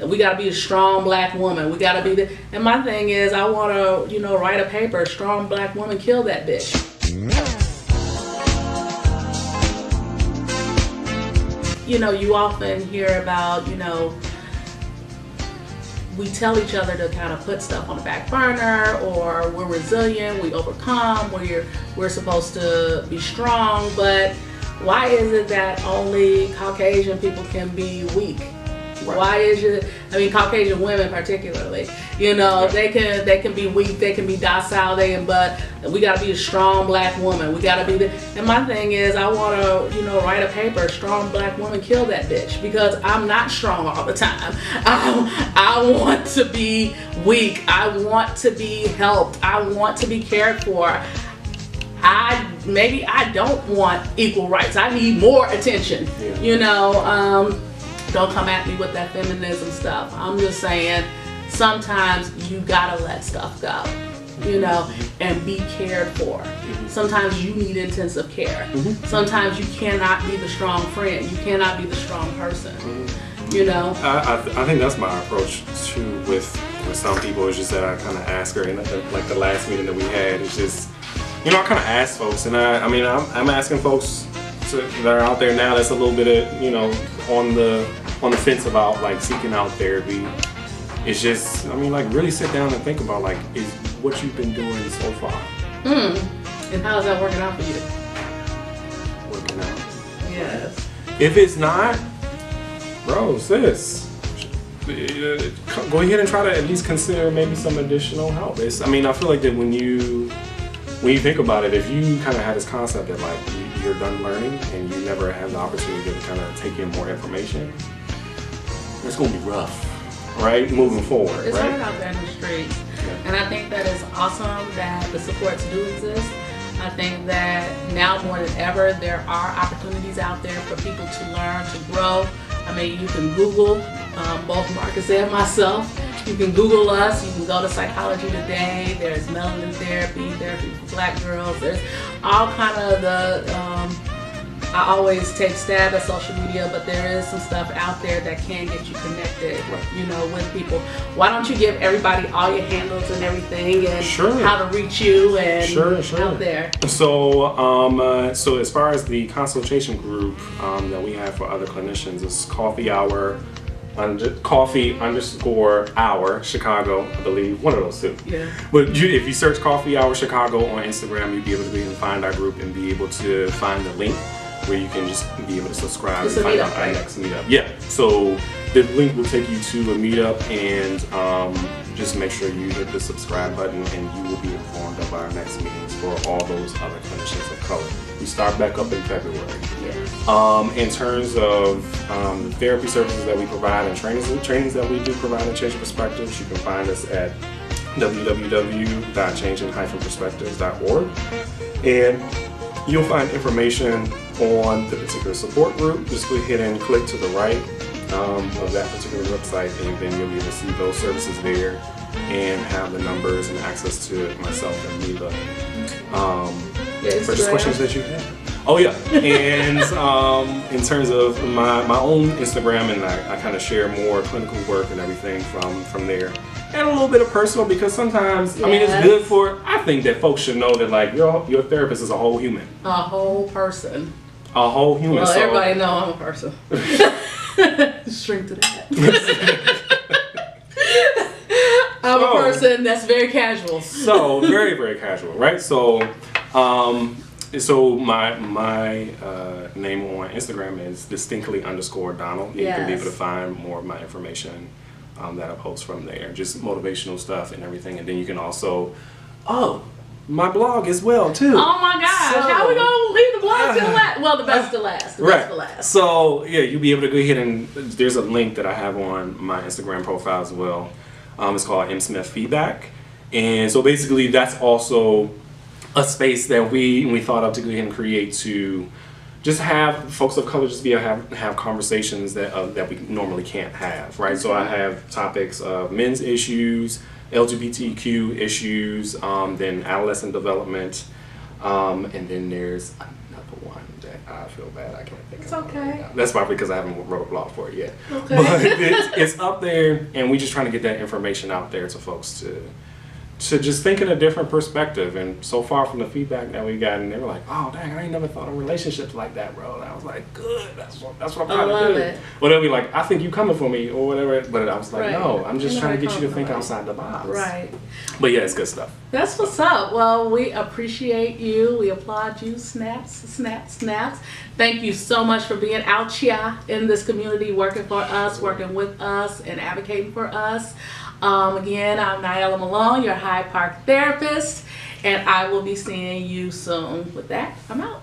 we got to be a strong black woman. We got to be the, and my thing is, I want to, write a paper, strong black woman, kill that bitch. You often hear about, we tell each other to kind of put stuff on the back burner, or we're resilient, we overcome, we're supposed to be strong, but why is it that only Caucasian people can be weak? Right. Why is it, Caucasian women particularly, they can be weak, they can be docile, but we got to be a strong black woman. We got to be and my thing is, I want to, write a paper, strong black woman, kill that bitch, because I'm not strong all the time. I want to be weak. I want to be helped. I want to be cared for. Maybe I don't want equal rights. I need more attention, Don't come at me with that feminism stuff. I'm just saying, sometimes you gotta let stuff go, and be cared for. Sometimes you need intensive care. Sometimes you cannot be the strong friend. You cannot be the strong person, I think that's my approach too with some people. It's just that I kind of ask her, and like the last meeting that we had, it's just, I kind of ask folks, and I'm asking folks that are out there now that's a little bit of, on the fence about like seeking out therapy. It's just, really sit down and think about is what you've been doing so far. And how is that working out for you? Working out. Yes. If it's not, bro, sis, go ahead and try to at least consider maybe some additional help. I feel like that when you think about it, if you kind of have this concept that you're done learning and you never have the opportunity to kind of take in more information, it's going to be rough, right? Moving forward, it's right? hard out there in the streets. Yeah. And I think that it's awesome that the supports do exist. I think that now more than ever, there are opportunities out there for people to learn, to grow. You can Google, both Marcus and myself. You can Google us, you can go to Psychology Today, there's melanin therapy for black girls, there's all kind of I always take stab at social media, but there is some stuff out there that can get you connected, with people. Why don't you give everybody all your handles and everything, and how to reach you and out there? So, so as far as the consultation group that we have for other clinicians, it's Coffee _hour Chicago, I believe, one of those two. Yeah. But if you search Coffee Hour Chicago on Instagram, you'll be able to be able to find our group and be able to find the link where you can just be able to subscribe and find out our next meetup. Yeah. So the link will take you to a meetup, and just make sure you hit the subscribe button, and you will be informed of our next meetings for all those other clinicians of color. We start back up in February. Yes. In terms of therapy services that we provide and trainings that we do provide in Changing Perspectives, you can find us at www.changing-perspectives.org, and you'll find information on the particular support group. Just go ahead and click to the right of that particular website, and then you'll be able to see those services there and have the numbers and access to myself and Mila for just questions that you have. Oh yeah, and in terms of my own Instagram, and I kind of share more clinical work and everything from there. And a little bit of personal, because sometimes, it's good I think that folks should know that your therapist is a whole human. A whole person. A whole human. Well, everybody know I'm a person. Shrink to that. I'm a person that's very casual. So, very, very casual, right? So, my name on Instagram is distinctly_Donald. And you can be able to find more of my information that I post from there, just motivational stuff and everything. And then you can also, my blog as well too. Oh my gosh, how we gonna leave the blog to the last? Well, the best to last. The best to last. So yeah, you'll be able to go ahead, and there's a link that I have on my Instagram profile as well. It's called M Smith Feedback, and so basically that's also a space that we thought of to go ahead and create to just have folks of color just be able to have conversations that we normally can't have, right? So I have topics of men's issues, LGBTQ issues, then adolescent development, and then there's another one that I feel bad. I can't think It's of it right okay. now. That's probably because I haven't wrote a blog for it yet. Okay. But it's up there, and we just trying to get that information out there to folks to just think in a different perspective. And so far from the feedback that we got, and they were like, "Oh, dang, I ain't never thought of relationships like that, bro." And I was like, "Good, that's what I'm trying to do." it. Well, they'll be like, "I think you coming for me," or whatever. But I was like, Right. "No, I'm just Ain't trying to nobody get you to think coming. outside the box." Right. But yeah, it's good stuff. That's what's up. Well, we appreciate you. We applaud you. Snaps, snaps, snaps. Thank you so much for being out here in this community, working for us, working with us, and advocating for us. Again, I'm Nyla Malone, your Hyde Park therapist, and I will be seeing you soon. With that, I'm out.